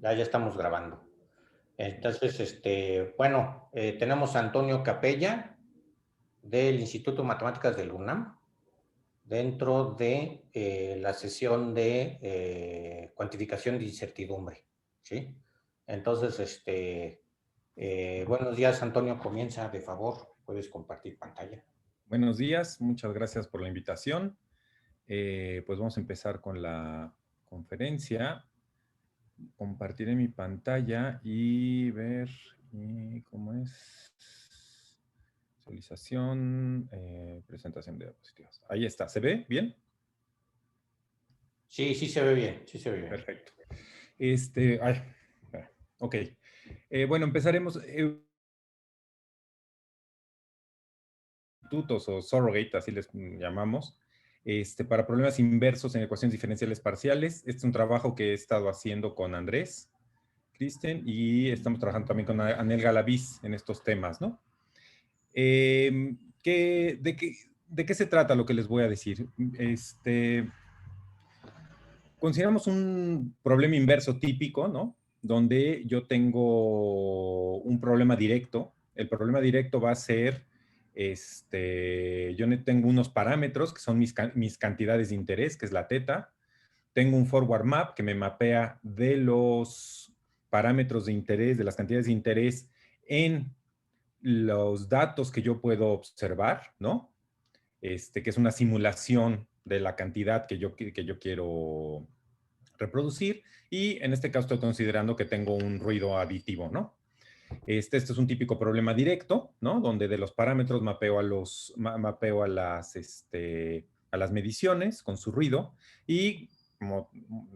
Ya estamos grabando. Entonces, bueno, tenemos a Antonio Capella del Instituto de Matemáticas del UNAM dentro de la sesión de cuantificación de incertidumbre, ¿sí? Entonces, buenos días, Antonio, comienza, de favor, puedes compartir pantalla. Buenos días, muchas gracias por la invitación. Pues vamos a empezar con la conferencia. Compartiré mi pantalla y ver cómo es. Visualización, presentación de diapositivas. Ahí está, ¿se ve bien? Sí, sí se ve bien, sí se ve bien. Perfecto. Ay, ok. Bueno, empezaremos. Sustitutos o surrogate, así les llamamos, para problemas inversos en ecuaciones diferenciales parciales. Este es un trabajo que he estado haciendo con Andrés Kristen y estamos trabajando también con Anel Galaviz en estos temas, ¿no? Eh, de qué se trata lo que les voy a decir? Consideramos un problema inverso típico, ¿no? Donde yo tengo un problema directo. El problema directo va a ser, yo tengo unos parámetros que son mis cantidades de interés, que es la teta. Tengo un forward map que me mapea de los parámetros de interés, de las cantidades de interés en los datos que yo puedo observar, ¿no? Que es una simulación de la cantidad que yo quiero reproducir, y en este caso estoy considerando que tengo un ruido aditivo, ¿no? Este es un típico problema directo, ¿no? Donde de los parámetros mapeo a las mediciones con su ruido, y como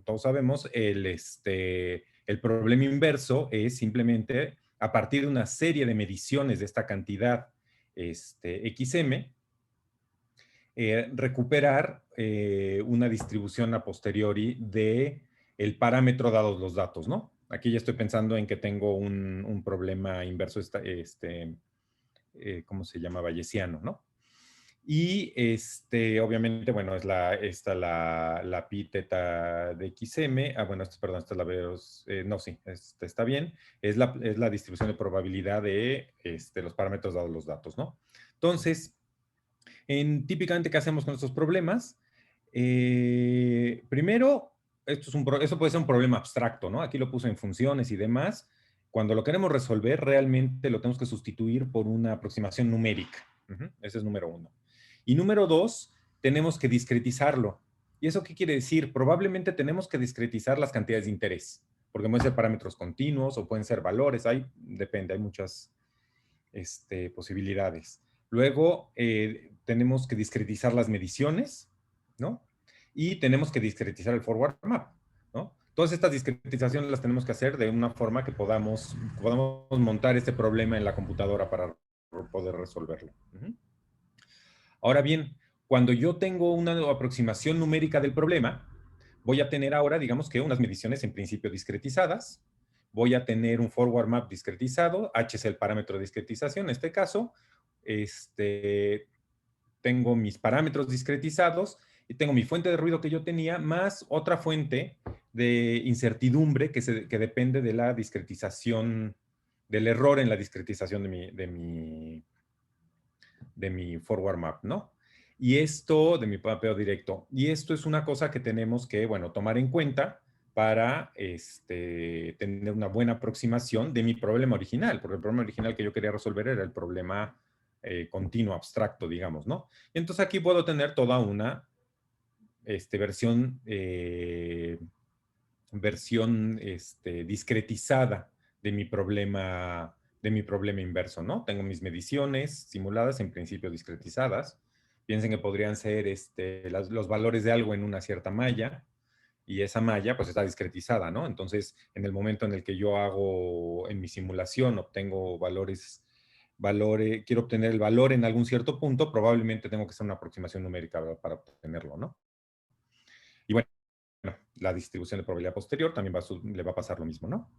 todos sabemos, el problema inverso es simplemente a partir de una serie de mediciones de esta cantidad XM, recuperar una distribución a posteriori de el parámetro dados los datos, ¿no? Aquí ya estoy pensando en que tengo un problema inverso, ¿cómo se llama? Bayesiano, ¿no? Y obviamente, bueno, la pi teta de XM. Bueno, perdón, esta la veo, no, sí, está bien. Es la distribución de probabilidad de los parámetros dados los datos, ¿no? Entonces, típicamente, ¿qué hacemos con estos problemas? Primero, eso puede ser un problema abstracto, ¿no? Aquí lo puse en funciones y demás. Cuando lo queremos resolver, realmente lo tenemos que sustituir por una aproximación numérica. Ese es número uno. Y número dos, tenemos que discretizarlo. ¿Y eso qué quiere decir? Probablemente tenemos que discretizar las cantidades de interés, porque pueden ser parámetros continuos o pueden ser valores. Depende, hay muchas posibilidades. Luego, tenemos que discretizar las mediciones, ¿no? Y tenemos que discretizar el forward map, ¿no? Todas estas discretizaciones las tenemos que hacer de una forma que podamos montar este problema en la computadora para poder resolverlo. Ahora bien, cuando yo tengo una aproximación numérica del problema, voy a tener ahora, digamos que unas mediciones en principio discretizadas, voy a tener un forward map discretizado, H es el parámetro de discretización en este caso, tengo mis parámetros discretizados y tengo mi fuente de ruido que yo tenía, más otra fuente de incertidumbre que depende de la discretización, del error en la discretización de mi forward map, ¿no? Y esto, de mi mapeo directo. Y esto es una cosa que tenemos que, bueno, tomar en cuenta para tener una buena aproximación de mi problema original, porque el problema original que yo quería resolver era el problema continuo, abstracto, digamos, ¿no? Y entonces aquí puedo tener toda una versión discretizada de mi problema inverso, ¿no? Tengo mis mediciones simuladas, en principio discretizadas. Piensen que podrían ser los valores de algo en una cierta malla, y esa malla pues está discretizada, ¿no? Entonces, en el momento en el que yo hago en mi simulación, obtengo quiero obtener el valor en algún cierto punto, probablemente tengo que hacer una aproximación numérica, ¿verdad?, para obtenerlo, ¿no? Y bueno, la distribución de probabilidad posterior también le va a pasar lo mismo, ¿no?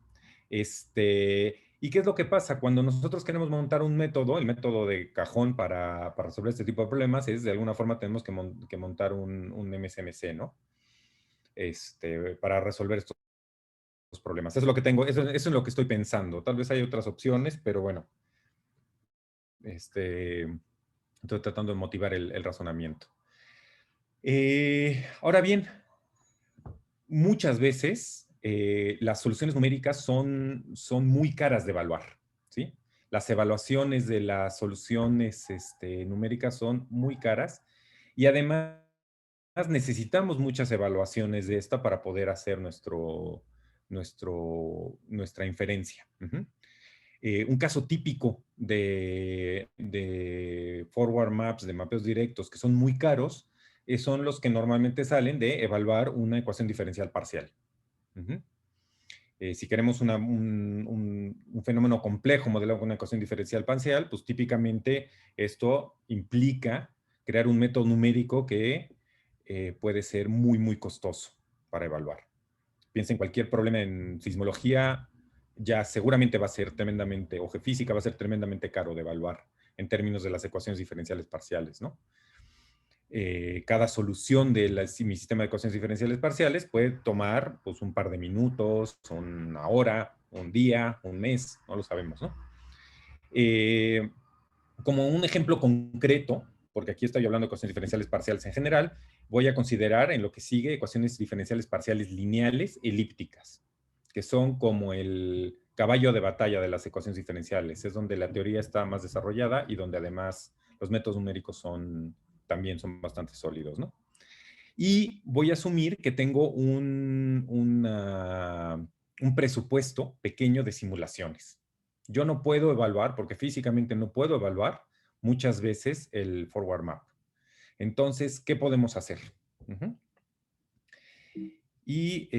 ¿Y qué es lo que pasa? Cuando nosotros queremos montar un método, el método de cajón para resolver este tipo de problemas, es de alguna forma tenemos que montar un MSMC, ¿no? Para resolver estos problemas. Eso es lo que tengo, eso es lo que estoy pensando. Tal vez hay otras opciones, pero bueno, estoy tratando de motivar el razonamiento. Ahora bien, muchas veces las soluciones numéricas son muy caras de evaluar, ¿sí? Las evaluaciones de las soluciones numéricas son muy caras y además necesitamos muchas evaluaciones de esta para poder hacer nuestra inferencia. Un caso típico de forward maps, de mapeos directos, que son muy caros, son los que normalmente salen de evaluar una ecuación diferencial parcial. Si queremos un fenómeno complejo modelado con una ecuación diferencial parcial, pues típicamente esto implica crear un método numérico que puede ser muy, muy costoso para evaluar. Piensa en cualquier problema en sismología, ya seguramente va a ser tremendamente, o geofísica va a ser tremendamente caro de evaluar en términos de las ecuaciones diferenciales parciales, ¿no? Cada solución de mi sistema de ecuaciones diferenciales parciales puede tomar pues, un par de minutos, una hora, un día, un mes, no lo sabemos, ¿no? Como un ejemplo concreto, porque aquí estoy hablando de ecuaciones diferenciales parciales en general, voy a considerar en lo que sigue ecuaciones diferenciales parciales lineales elípticas, que son como el caballo de batalla de las ecuaciones diferenciales. Es donde la teoría está más desarrollada y donde además los métodos numéricos también son bastante sólidos, ¿no? Y voy a asumir que tengo un presupuesto pequeño de simulaciones. Yo no puedo evaluar, porque físicamente no puedo evaluar muchas veces el forward map. Entonces, ¿qué podemos hacer? Y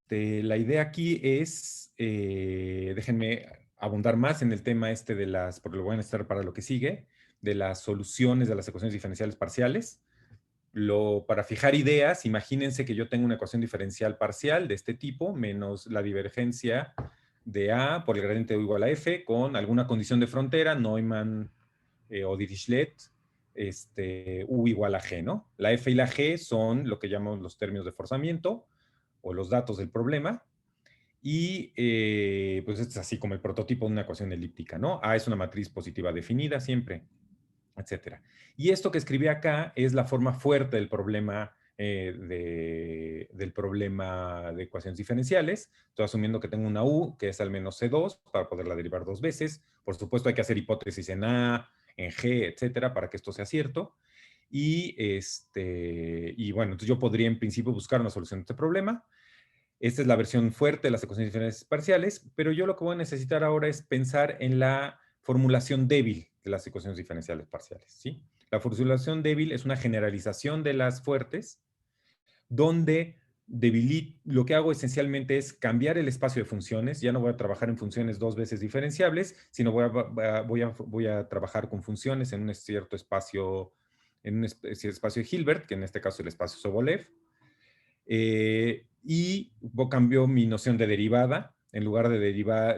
la idea aquí es, déjenme abundar más en el tema de las, porque lo voy a necesitar para lo que sigue, de las soluciones de las ecuaciones diferenciales parciales. Para fijar ideas, imagínense que yo tengo una ecuación diferencial parcial de este tipo, menos la divergencia de A por el gradiente de U igual a F, con alguna condición de frontera, Neumann o Dirichlet, U igual a G, ¿no? La F y la G son lo que llamamos los términos de forzamiento, o los datos del problema, y pues este es así como el prototipo de una ecuación elíptica, ¿no? A es una matriz positiva definida siempre, etcétera. Y esto que escribí acá es la forma fuerte del problema de ecuaciones diferenciales. Estoy asumiendo que tengo una U que es al menos C2 para poderla derivar dos veces. Por supuesto hay que hacer hipótesis en A, en G, etcétera, para que esto sea cierto. Y bueno, entonces yo podría en principio buscar una solución de este problema. Esta es la versión fuerte de las ecuaciones diferenciales parciales, pero yo lo que voy a necesitar ahora es pensar en la formulación débil de las ecuaciones diferenciales parciales, ¿sí? La formulación débil es una generalización de las fuertes, donde lo que hago esencialmente es cambiar el espacio de funciones. Ya no voy a trabajar en funciones dos veces diferenciables, sino voy a trabajar con funciones en un cierto espacio, en un espacio de Hilbert, que en este caso es el espacio Sobolev. Y cambio mi noción de derivada. En lugar de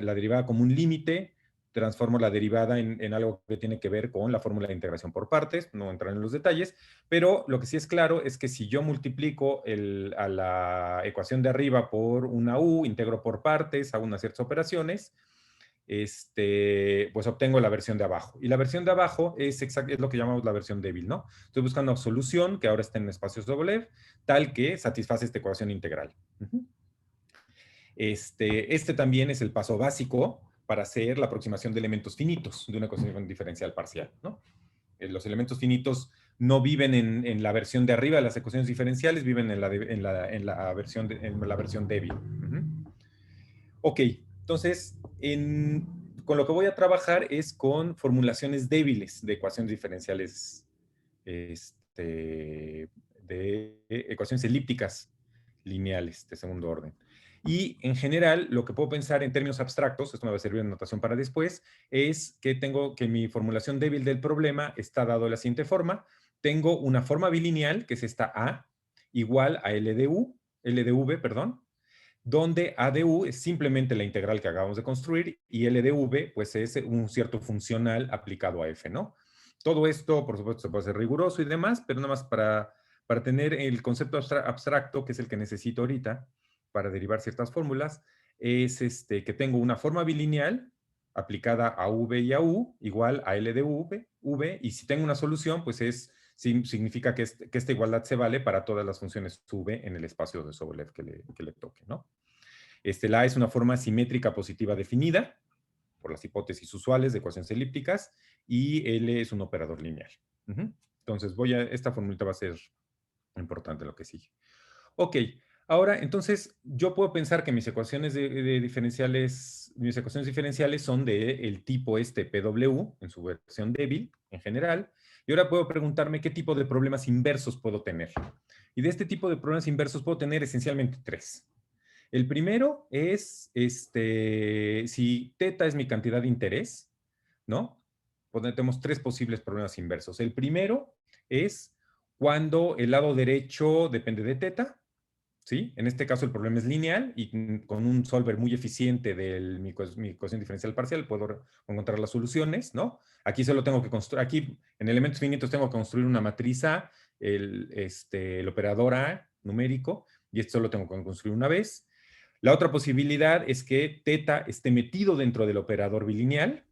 la derivada como un límite, transformo la derivada en algo que tiene que ver con la fórmula de integración por partes. No entrar en los detalles, pero lo que sí es claro es que si yo multiplico a la ecuación de arriba por una U, integro por partes, hago unas ciertas operaciones, pues obtengo la versión de abajo. Y la versión de abajo es lo que llamamos la versión débil, ¿no? Estoy buscando una solución que ahora está en espacios Sobolev, tal que satisface esta ecuación integral. Este también es el paso básico para hacer la aproximación de elementos finitos de una ecuación diferencial parcial, ¿no? Los elementos finitos no viven en la versión de arriba de las ecuaciones diferenciales, viven en la versión débil. Ok, entonces, con lo que voy a trabajar es con formulaciones débiles de ecuaciones diferenciales, de ecuaciones elípticas lineales de segundo orden. Y en general, lo que puedo pensar en términos abstractos, esto me va a servir de notación para después, es que mi formulación débil del problema está dado de la siguiente forma. Tengo una forma bilineal, que es esta A, igual a LdV, perdón, donde A de U es simplemente la integral que acabamos de construir y L de V pues es un cierto funcional aplicado a F, ¿no? Todo esto, por supuesto, se puede hacer riguroso y demás, pero nada más para tener el concepto abstracto, que es el que necesito ahorita para derivar ciertas fórmulas, es que tengo una forma bilineal aplicada a V y a U, igual a L de V, y si tengo una solución, pues significa que, que esta igualdad se vale para todas las funciones V en el espacio de Sobolev que le toque, ¿no? La A es una forma simétrica positiva definida por las hipótesis usuales de ecuaciones elípticas, y L es un operador lineal. Entonces, esta formulita va a ser importante lo que sigue. Ok, ahora, entonces, yo puedo pensar que mis ecuaciones diferenciales son del tipo PW, en su versión débil, en general, y ahora puedo preguntarme qué tipo de problemas inversos puedo tener. Y de este tipo de problemas inversos puedo tener esencialmente tres. El primero es, si teta es mi cantidad de interés, ¿no? Pues tenemos tres posibles problemas inversos. El primero es cuando el lado derecho depende de teta, ¿sí? En este caso el problema es lineal y con un solver muy eficiente de mi ecuación diferencial parcial puedo encontrar las soluciones, ¿no? Aquí solo tengo que construir, aquí en elementos finitos tengo que construir una matriz A, el operador A numérico, y esto solo tengo que construir una vez. La otra posibilidad es que teta esté metido dentro del operador bilineal.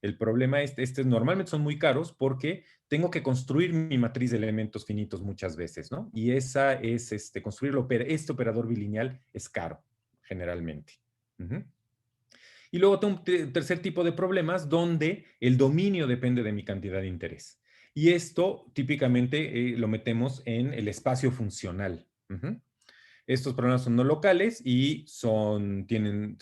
El problema es, normalmente son muy caros porque tengo que construir mi matriz de elementos finitos muchas veces, ¿no? Y esa es, construir este operador bilineal es caro, generalmente. Y luego tengo un tercer tipo de problemas donde el dominio depende de mi cantidad de interés. Y esto típicamente lo metemos en el espacio funcional. Estos problemas son no locales y tienen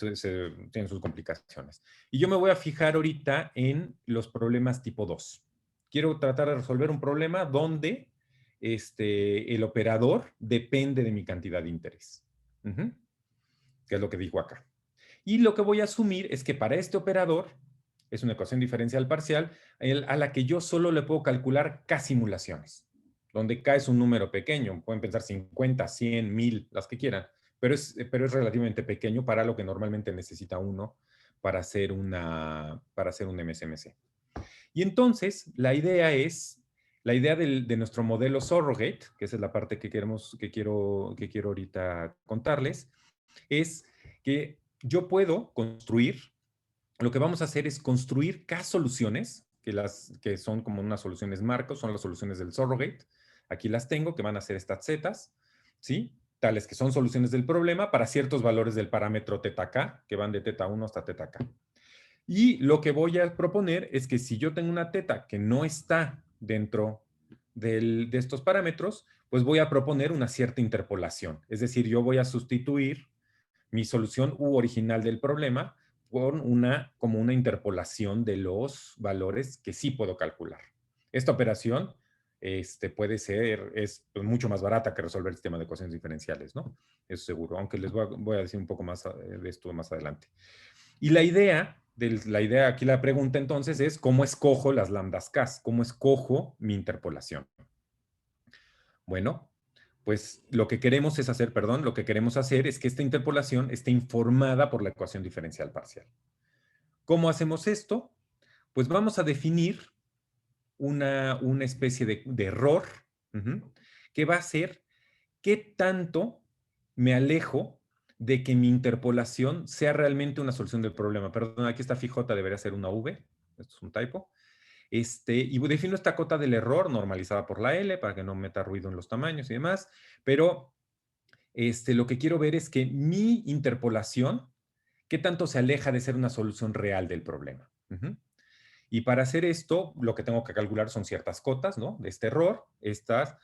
sus complicaciones. Y yo me voy a fijar ahorita en los problemas tipo 2. Quiero tratar de resolver un problema donde el operador depende de mi cantidad de interés. Que es lo que digo acá. Y lo que voy a asumir es que para este operador, es una ecuación diferencial parcial, a la que yo solo le puedo calcular K simulaciones, donde K es un número pequeño, pueden pensar 50, 100, 1000, las que quieran, pero es relativamente pequeño para lo que normalmente necesita uno para hacer un MSMC. Y entonces, la idea de nuestro modelo surrogate, que esa es la parte que quiero ahorita contarles, es que yo puedo construir, lo que vamos a hacer es construir K soluciones, que son como unas soluciones marcos, son las soluciones del surrogate. Aquí las tengo, que van a ser estas zetas, ¿sí? Tales que son soluciones del problema para ciertos valores del parámetro θk, que van de θ1 hasta θk. Y lo que voy a proponer es que si yo tengo una teta que no está dentro de estos parámetros, pues voy a proponer una cierta interpolación. Es decir, yo voy a sustituir mi solución U original del problema con como una interpolación de los valores que sí puedo calcular. Esta operación es mucho más barata que resolver el sistema de ecuaciones diferenciales, ¿no? Eso seguro, aunque les voy a decir un poco más de esto más adelante. Y la idea aquí la pregunta entonces es, ¿cómo escojo las lambdas K? ¿Cómo escojo mi interpolación? Bueno, pues lo que queremos hacer es que esta interpolación esté informada por la ecuación diferencial parcial. ¿Cómo hacemos esto? Pues vamos a definir una especie de error que va a ser qué tanto me alejo de que mi interpolación sea realmente una solución del problema. Perdón, aquí esta FJ debería ser una V. Esto es un typo. Y defino esta cota del error normalizada por la L para que no meta ruido en los tamaños y demás, pero lo que quiero ver es que mi interpolación, ¿qué tanto se aleja de ser una solución real del problema? Y para hacer esto, lo que tengo que calcular son ciertas cotas, ¿no? De este error. Estas,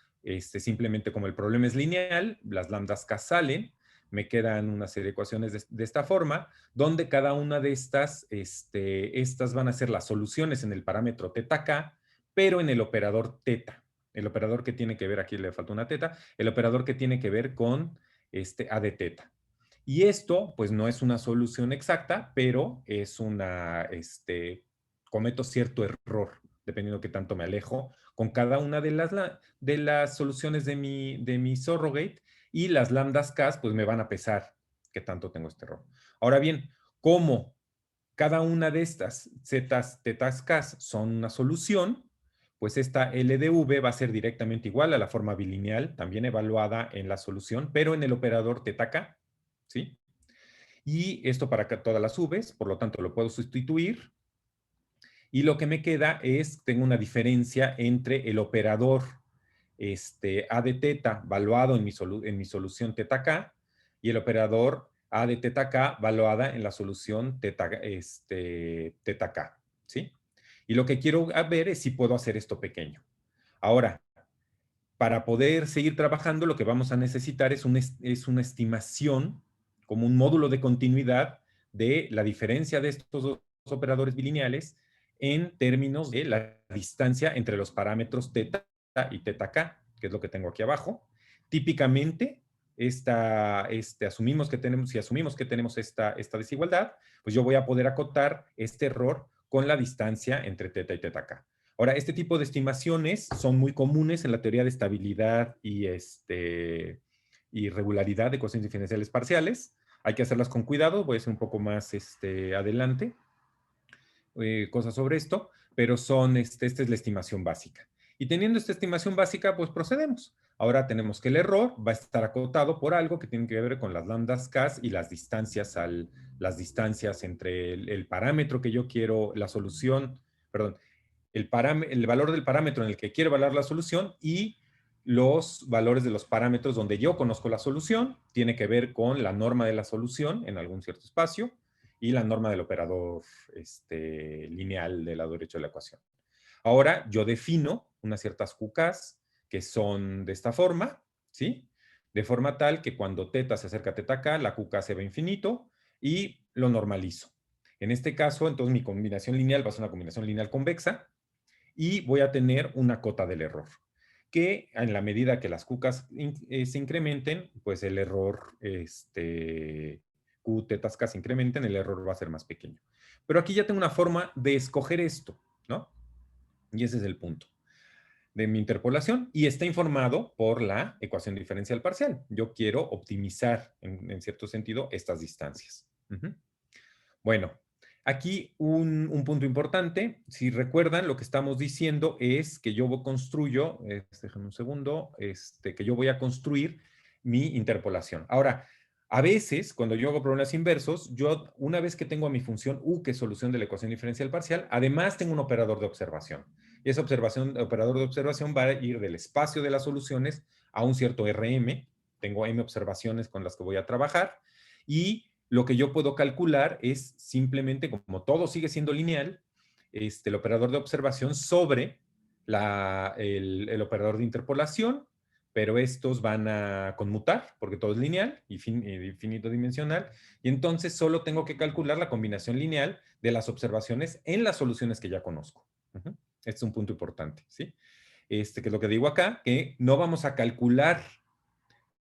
simplemente como el problema es lineal, las lambdas K salen, me quedan una serie de ecuaciones de esta forma, donde cada una de estas, estas van a ser las soluciones en el parámetro θk, pero en el operador θ. El operador que tiene que ver, aquí le falta una θ, el operador que tiene que ver con A de θ. Y esto, pues no es una solución exacta, pero es cometo cierto error, dependiendo de qué tanto me alejo, con cada una de las soluciones de mi surrogate, y las lambdas K, pues me van a pesar qué tanto tengo este error. Ahora bien, como cada una de estas zetas, tetas, K son una solución, pues esta LDV va a ser directamente igual a la forma bilineal, también evaluada en la solución, pero en el operador θk, ¿sí? Y esto para todas las Vs, por lo tanto lo puedo sustituir. Y lo que me queda es, tengo una diferencia entre el operador A de teta valuado en mi solución teta K y el operador A de teta K valuada en la solución teta K, ¿sí? Y lo que quiero ver es si puedo hacer esto pequeño. Ahora, para poder seguir trabajando, lo que vamos a necesitar es una estimación, como un módulo de continuidad de la diferencia de estos dos operadores bilineales en términos de la distancia entre los parámetros teta y teta k, que es lo que tengo aquí abajo. Típicamente, asumimos que tenemos esta desigualdad, pues yo voy a poder acotar este error con la distancia entre teta y teta k. Ahora, este tipo de estimaciones son muy comunes en la teoría de estabilidad y regularidad de ecuaciones diferenciales parciales. Hay que hacerlas con cuidado, voy a hacer un poco más adelante cosas sobre esto, pero esta es la estimación básica. Y teniendo esta estimación básica, pues procedemos. Ahora tenemos que el error va a estar acotado por algo que tiene que ver con las lambdas k y las distancias entre el parámetro que yo quiero, la solución, perdón, el valor del parámetro en el que quiero evaluar la solución y los valores de los parámetros donde yo conozco la solución. Tiene que ver con la norma de la solución en algún cierto espacio y la norma del operador lineal del lado derecho de la ecuación. Ahora yo defino unas ciertas QKs que son de esta forma, ¿sí? De forma tal que cuando teta se acerca a teta k, la QK se va a infinito y lo normalizo. En este caso, entonces mi combinación lineal va a ser una combinación lineal convexa y voy a tener una cota del error, que en la medida que las QKs se incrementen, pues el error, Q tetas K se incrementen, el error va a ser más pequeño. Pero aquí ya tengo una forma de escoger esto, ¿no? Y ese es el punto de mi interpolación y está informado por la ecuación diferencial parcial. Yo quiero optimizar, en cierto sentido, estas distancias. Bueno, aquí un punto importante. Si recuerdan, lo que estamos diciendo es que yo construyo, déjenme un segundo, que yo voy a construir mi interpolación. Ahora, a veces, cuando yo hago problemas inversos, yo, una vez que tengo a mi función U, que es solución de la ecuación diferencial parcial, además tengo un operador de observación. Y ese operador de observación va a ir del espacio de las soluciones a un cierto RM. Tengo M observaciones con las que voy a trabajar. Y lo que yo puedo calcular es simplemente, como todo sigue siendo lineal, el operador de observación sobre el operador de interpolación, pero estos van a conmutar, porque todo es lineal y finito dimensional, y entonces solo tengo que calcular la combinación lineal de las observaciones en las soluciones que ya conozco. Este es un punto importante, ¿sí? Que es lo que digo acá, que no vamos a calcular,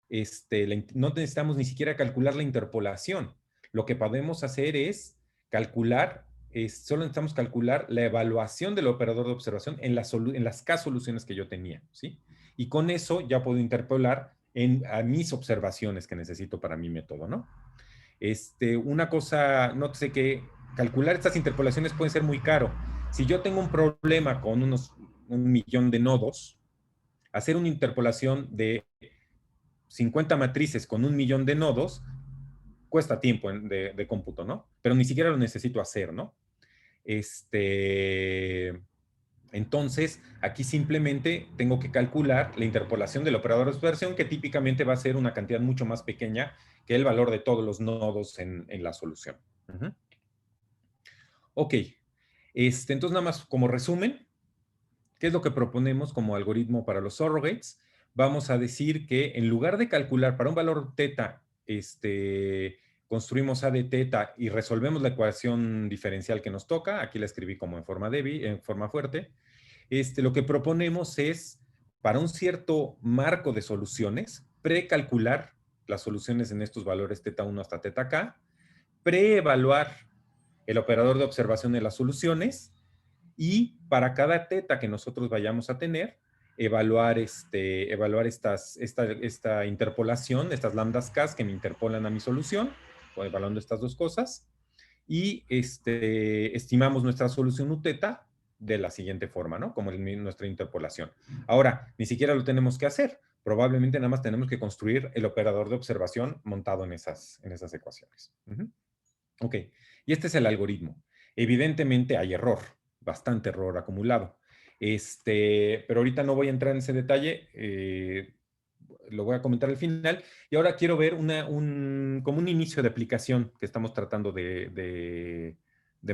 no necesitamos ni siquiera calcular la interpolación. Lo que podemos hacer es calcular, solo necesitamos calcular la evaluación del operador de observación en las K soluciones que yo tenía, ¿sí? Y con eso ya puedo interpolar a mis observaciones que necesito para mi método, ¿no? Una cosa, no sé que calcular estas interpolaciones puede ser muy caro. Si yo tengo un problema con un millón de nodos, hacer una interpolación de 50 matrices con 1 millón de nodos cuesta tiempo de cómputo, ¿no? Pero ni siquiera lo necesito hacer, ¿no? Entonces, aquí simplemente tengo que calcular la interpolación del operador de observación, que típicamente va a ser una cantidad mucho más pequeña que el valor de todos los nodos en la solución. Ok, entonces nada más como resumen, ¿qué es lo que proponemos como algoritmo para los surrogates? Vamos a decir que en lugar de calcular para un valor teta, construimos A de teta y resolvemos la ecuación diferencial que nos toca. Aquí la escribí como en forma débil, en forma fuerte. Lo que proponemos es, para un cierto marco de soluciones, precalcular las soluciones en estos valores teta 1 hasta teta k, preevaluar el operador de observación de las soluciones y para cada teta que nosotros vayamos a tener, evaluar esta interpolación, estas lambdas k que me interpolan a mi solución, o evaluando estas dos cosas, y estimamos nuestra solución u teta de la siguiente forma, ¿no? Como nuestra interpolación. Ahora, ni siquiera lo tenemos que hacer. Probablemente nada más tenemos que construir el operador de observación montado en esas ecuaciones. Ok, y este es el algoritmo. Evidentemente hay error, bastante error acumulado. Pero ahorita no voy a entrar en ese detalle, lo voy a comentar al final. Y ahora quiero ver como un inicio de aplicación que estamos tratando de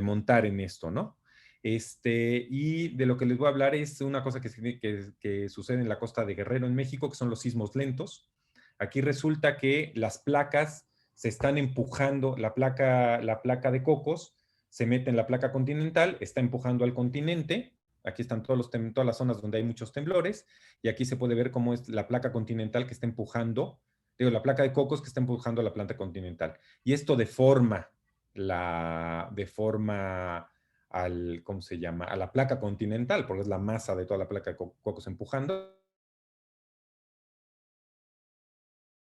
montar en esto, ¿no? Y de lo que les voy a hablar es una cosa que sucede en la costa de Guerrero, en México, que son los sismos lentos. Aquí resulta que las placas se están empujando, la placa de Cocos se mete en la placa continental, está empujando al continente. Aquí están todas las zonas donde hay muchos temblores, y aquí se puede ver cómo es la placa continental que está empujando, la placa de Cocos que está empujando a la planta continental. Y esto deforma ¿cómo se llama? A la placa continental, porque es la masa de toda la placa de Cocos empujando.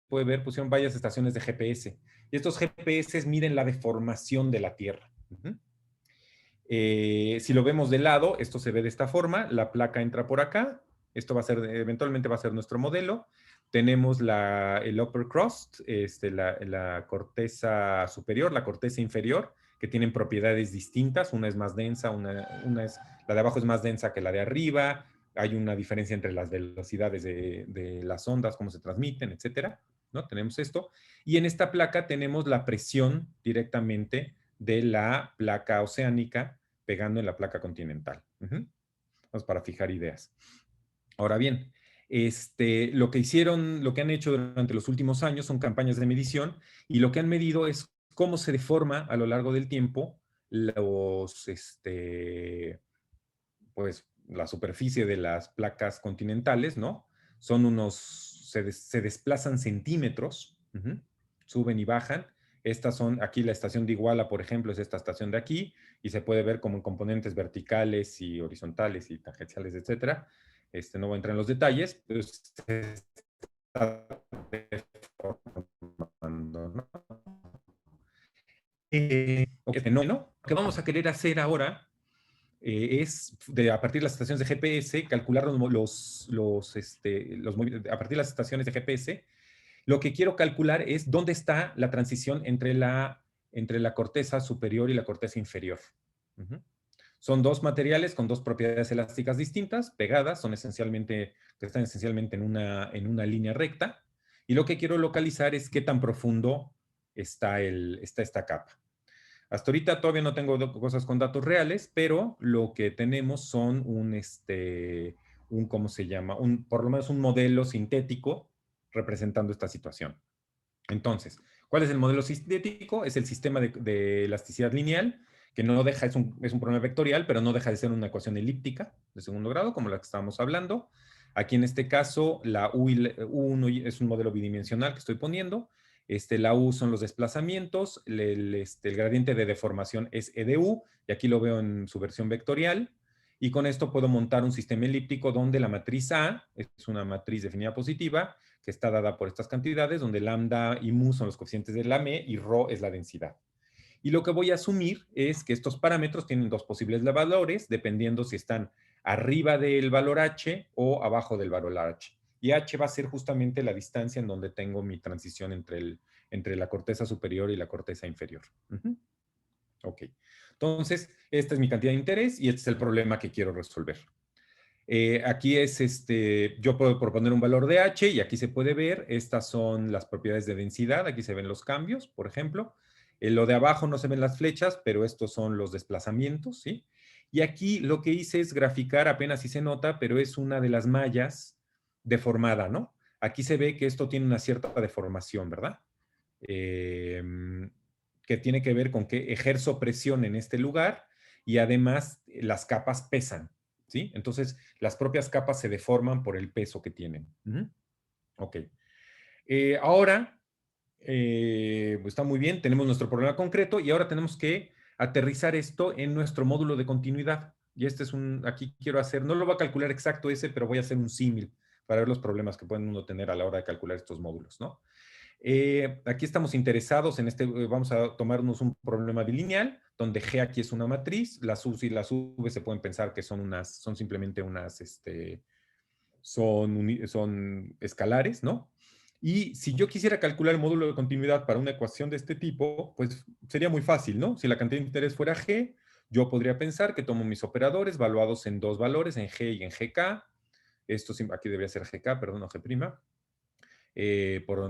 Puede ver, pusieron varias estaciones de GPS. Y estos GPS miden la deformación de la Tierra. Si lo vemos de lado, esto se ve de esta forma. La placa entra por acá. Esto eventualmente va a ser nuestro modelo. Tenemos el upper crust, la corteza superior, la corteza inferior, que tienen propiedades distintas. Una es más densa, la de abajo es más densa que la de arriba. Hay una diferencia entre las velocidades de las ondas, cómo se transmiten, etcétera, ¿no? Tenemos esto. Y en esta placa tenemos la presión directamente de la placa oceánica pegando en la placa continental. Vamos para fijar ideas. Ahora bien, lo que han hecho durante los últimos años son campañas de medición, y lo que han medido es cómo se deforma a lo largo del tiempo pues, la superficie de las placas continentales, ¿no? Se desplazan centímetros, suben y bajan. Aquí la estación de Iguala, por ejemplo, es esta estación de aquí, y se puede ver como en componentes verticales y horizontales y tangenciales, etcétera. No voy a entrar en los detalles, pero se está deformando, ¿no? Lo que vamos a querer hacer ahora a partir de las estaciones de GPS, calcular a partir de las estaciones de GPS, lo que quiero calcular es dónde está la transición entre la corteza superior y la corteza inferior. Son dos materiales con dos propiedades elásticas distintas, pegadas, están esencialmente en una línea recta, y lo que quiero localizar es qué tan profundo está esta capa. Hasta ahorita todavía no tengo cosas con datos reales, pero lo que tenemos son ¿cómo se llama? Por lo menos un modelo sintético representando esta situación. Entonces, ¿cuál es el modelo sintético? Es el sistema de elasticidad lineal, que no deja, es un problema vectorial, pero no deja de ser una ecuación elíptica de segundo grado, como la que estábamos hablando. Aquí en este caso, la U1 es un modelo bidimensional que estoy poniendo. La U son los desplazamientos, el gradiente de deformación es E de U, y aquí lo veo en su versión vectorial. Y con esto puedo montar un sistema elíptico donde la matriz A es una matriz definida positiva, que está dada por estas cantidades, donde lambda y mu son los coeficientes de la M y rho es la densidad. Y lo que voy a asumir es que estos parámetros tienen dos posibles valores, dependiendo si están arriba del valor h o abajo del valor h. Y h va a ser justamente la distancia en donde tengo mi transición entre la corteza superior y la corteza inferior. Ok. Entonces, esta es mi cantidad de interés y este es el problema que quiero resolver. Aquí yo puedo proponer un valor de h, y aquí se puede ver, estas son las propiedades de densidad, aquí se ven los cambios, por ejemplo. Lo de abajo no se ven las flechas, pero estos son los desplazamientos, ¿sí? Y aquí lo que hice es graficar, apenas si se nota, pero es una de las mallas deformada, ¿no? Aquí se ve que esto tiene una cierta deformación, ¿verdad? Que tiene que ver con que ejerzo presión en este lugar, y además las capas pesan, ¿sí? Entonces, las propias capas se deforman por el peso que tienen. Ok. Ahora, pues está muy bien, tenemos nuestro problema concreto, y ahora tenemos que aterrizar esto en nuestro módulo de continuidad. Y aquí quiero hacer, no lo voy a calcular exacto ese, pero voy a hacer un símil para ver los problemas que pueden uno tener a la hora de calcular estos módulos, ¿no? Aquí estamos interesados en vamos a tomarnos un problema bilineal, donde G aquí es una matriz, las U y las V se pueden pensar que son simplemente son escalares, ¿no? Y si yo quisiera calcular el módulo de continuidad para una ecuación de este tipo, pues sería muy fácil, ¿no? Si la cantidad de interés fuera G, yo podría pensar que tomo mis operadores valuados en dos valores, en G y en GK. Esto aquí debería ser GK, perdón, no G'. Pues,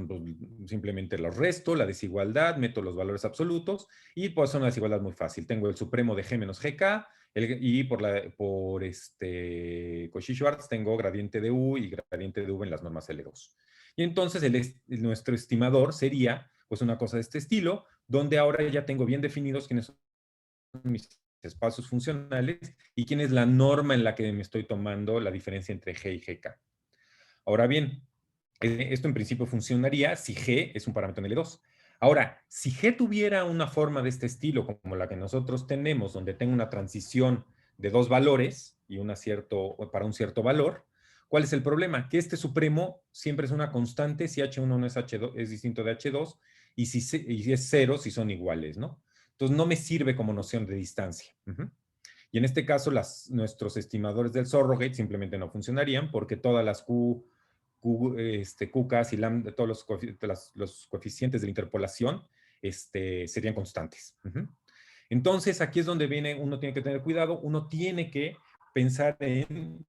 simplemente los resto, la desigualdad, meto los valores absolutos y pues es una desigualdad muy fácil. Tengo el supremo de G menos GK y por Cauchy-Schwarz tengo gradiente de U y gradiente de V en las normas L2. Y entonces nuestro estimador sería pues una cosa de este estilo, donde ahora ya tengo bien definidos quiénes son mis espacios funcionales y quién es la norma en la que me estoy tomando la diferencia entre G y GK. Ahora bien, esto en principio funcionaría si G es un parámetro en L2. Ahora, si G tuviera una forma de este estilo, como la que nosotros tenemos, donde tengo una transición de dos valores y para un cierto valor, ¿cuál es el problema? Que este supremo siempre es una constante si H1 no es H2, es distinto de H2, y si es cero, si son iguales, ¿no? Entonces no me sirve como noción de distancia. Y en este caso, nuestros estimadores del surrogate simplemente no funcionarían porque todas las QKs y lambda, todos los coeficientes de la interpolación serían constantes. Entonces, aquí es donde uno tiene que tener cuidado, uno tiene que pensar en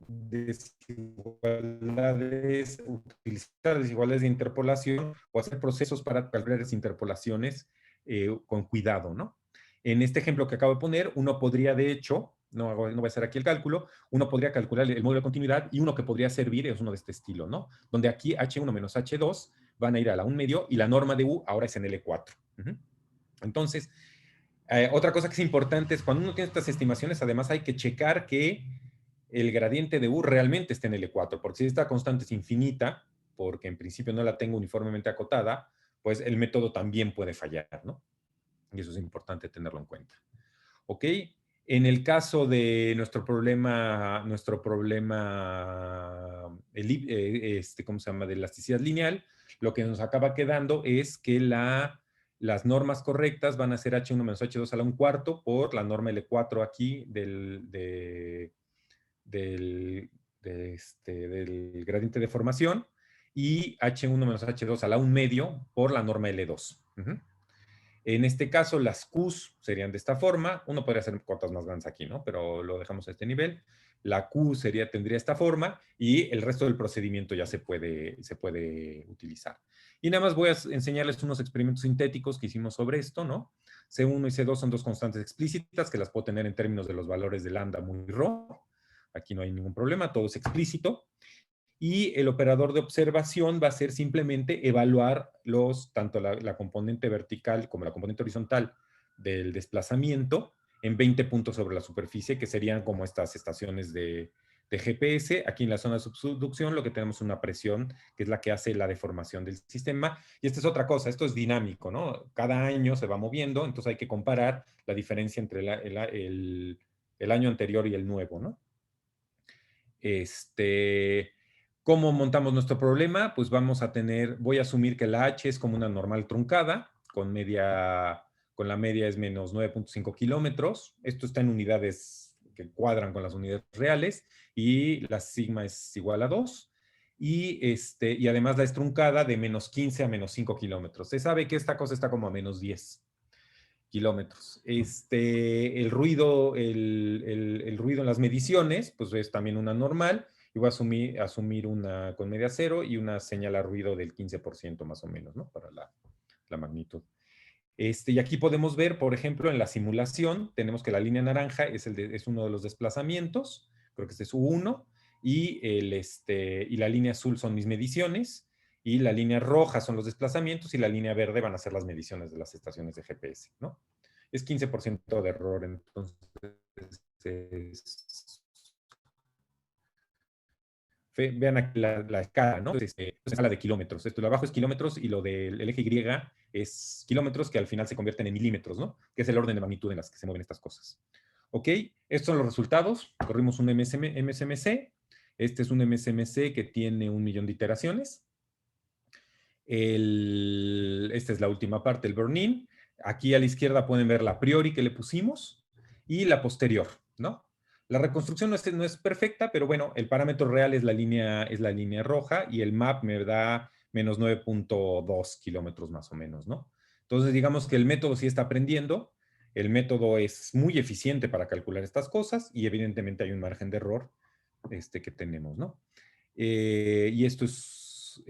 desigualdades, utilizar desigualdades de interpolación o hacer procesos para calcular esas interpolaciones con cuidado, ¿no? En este ejemplo que acabo de poner, uno podría, de hecho, no voy a hacer aquí el cálculo, uno podría calcular el módulo de continuidad y uno que podría servir es uno de este estilo, ¿no? Donde aquí H1 menos H2 van a ir a la 1 medio y la norma de U ahora es en L4. Entonces, otra cosa que es importante es cuando uno tiene estas estimaciones, además hay que checar que el gradiente de U realmente esté en L4, porque si esta constante es infinita, porque en principio no la tengo uniformemente acotada, pues el método también puede fallar, ¿no? Y eso es importante tenerlo en cuenta. ¿Ok? En el caso de nuestro problema ¿cómo se llama? De elasticidad lineal, lo que nos acaba quedando es que las normas correctas van a ser H1 menos H2 a la 1/4 por la norma L4 aquí del gradiente de formación y H1 menos H2 a la 1 medio por la norma L2. En este caso, las Qs serían de esta forma. Uno podría hacer cotas más grandes aquí, ¿no? Pero lo dejamos a este nivel. La Q tendría esta forma y el resto del procedimiento ya se puede utilizar. Y nada más voy a enseñarles unos experimentos sintéticos que hicimos sobre esto, ¿no? C1 y C2 son dos constantes explícitas que las puedo tener en términos de los valores de lambda muy ρ. Aquí no hay ningún problema, todo es explícito. Y el operador de observación va a ser simplemente evaluar tanto la componente vertical como la componente horizontal del desplazamiento en 20 puntos sobre la superficie, que serían como estas estaciones de GPS. Aquí en la zona de subducción lo que tenemos es una presión, que es la que hace la deformación del sistema. Y esta es otra cosa, esto es dinámico, ¿no? Cada año se va moviendo, entonces hay que comparar la diferencia entre el año anterior y el nuevo, ¿no? ¿Cómo montamos nuestro problema? Pues voy a asumir que la H es como una normal truncada, con la media es menos 9.5 kilómetros. Esto está en unidades que cuadran con las unidades reales y la sigma es igual a 2. Y además la es truncada de menos 15 a menos 5 kilómetros. Se sabe que esta cosa está como a menos 10 kilómetros. El ruido en las mediciones, pues es también una normal, y voy a asumir una con media cero y una señal a ruido del 15% más o menos, ¿no? Para la magnitud. Y aquí podemos ver, por ejemplo, en la simulación, tenemos que la línea naranja es uno de los desplazamientos, creo que este es U1, y la línea azul son mis mediciones, y la línea roja son los desplazamientos, y la línea verde van a ser las mediciones de las estaciones de GPS, ¿no? Es 15% de error, entonces vean aquí la escala, ¿no? Es escala de kilómetros. Esto de abajo es kilómetros y lo del eje Y es kilómetros que al final se convierten en milímetros, ¿no? Que es el orden de magnitud en las que se mueven estas cosas. ¿Ok? Estos son los resultados. Corrimos un MSMC. Este es un MSMC que tiene 1 millón de iteraciones. Esta es la última parte, el burn-in. Aquí a la izquierda pueden ver la priori que le pusimos y la posterior, ¿no? La reconstrucción no es perfecta, pero bueno, el parámetro real es la línea roja y el map me da menos 9.2 kilómetros más o menos, ¿no? Entonces, digamos que el método sí está aprendiendo, el método es muy eficiente para calcular estas cosas y evidentemente hay un margen de error que tenemos, ¿no? Y esto es,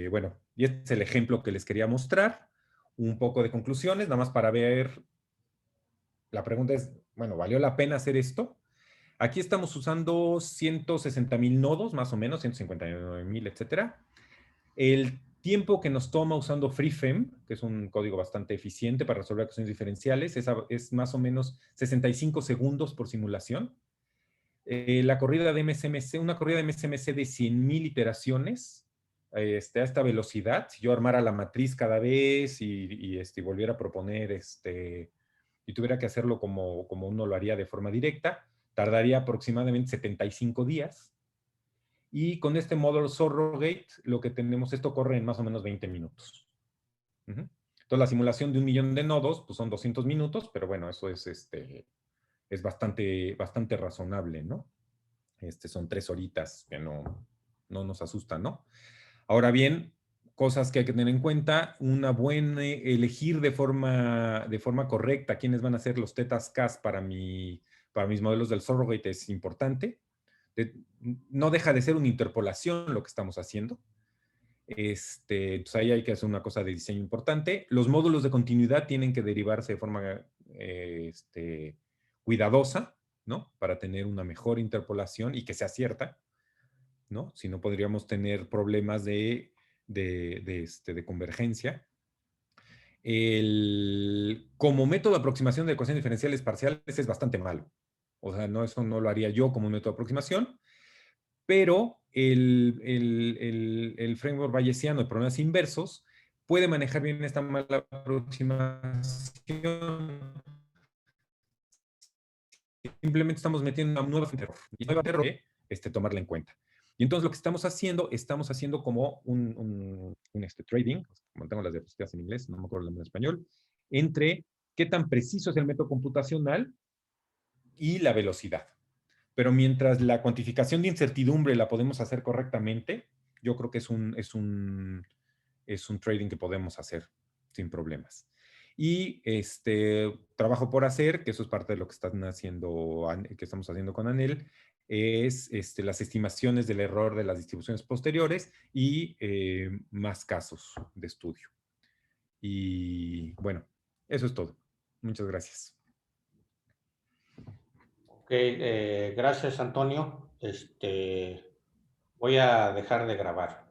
bueno, y este es el ejemplo que les quería mostrar. Un poco de conclusiones, nada más para ver. La pregunta es, bueno, ¿valió la pena hacer esto? Aquí estamos usando 160,000 nodos, más o menos, 159,000, etcétera. El tiempo que nos toma usando FreeFEM, que es un código bastante eficiente para resolver ecuaciones diferenciales, es más o menos 65 segundos por simulación. La corrida de MSMC, una corrida de MSMC de 100,000 iteraciones, a esta velocidad, si yo armara la matriz cada vez y volviera a proponer, y tuviera que hacerlo como uno lo haría de forma directa, tardaría aproximadamente 75 días. Y con este módulo Surrogate, lo que tenemos, esto corre en más o menos 20 minutos. Entonces, la simulación de 1 millón de nodos, pues son 200 minutos, pero bueno, eso es bastante razonable, ¿no? Son 3 horitas que no nos asustan, ¿no? Ahora bien, cosas que hay que tener en cuenta, elegir de forma correcta quiénes van a ser los tetas cas para mis modelos del surrogate es importante. No deja de ser una interpolación lo que estamos haciendo. Pues ahí hay que hacer una cosa de diseño importante. Los módulos de continuidad tienen que derivarse de forma cuidadosa, ¿no? Para tener una mejor interpolación y que sea cierta, ¿no? Si no, podríamos tener problemas de convergencia. Como método de aproximación de ecuaciones diferenciales parciales es bastante malo. O sea, no, eso no lo haría yo como método de aproximación, pero el framework bayesiano de problemas inversos puede manejar bien esta mala aproximación. Simplemente estamos metiendo una nueva fuente de error. Y nueva error tomarla en cuenta. Y entonces lo que estamos haciendo como un trading, como tengo las diapositivas en inglés, no me acuerdo el nombre en español, entre qué tan preciso es el método computacional y la velocidad. Pero mientras la cuantificación de incertidumbre la podemos hacer correctamente, yo creo que es un trading que podemos hacer sin problemas. Y trabajo por hacer, que eso es parte de lo que que estamos haciendo con Anel, es las estimaciones del error de las distribuciones posteriores y más casos de estudio. Y bueno, eso es todo. Muchas gracias. Ok, gracias Antonio. Voy a dejar de grabar.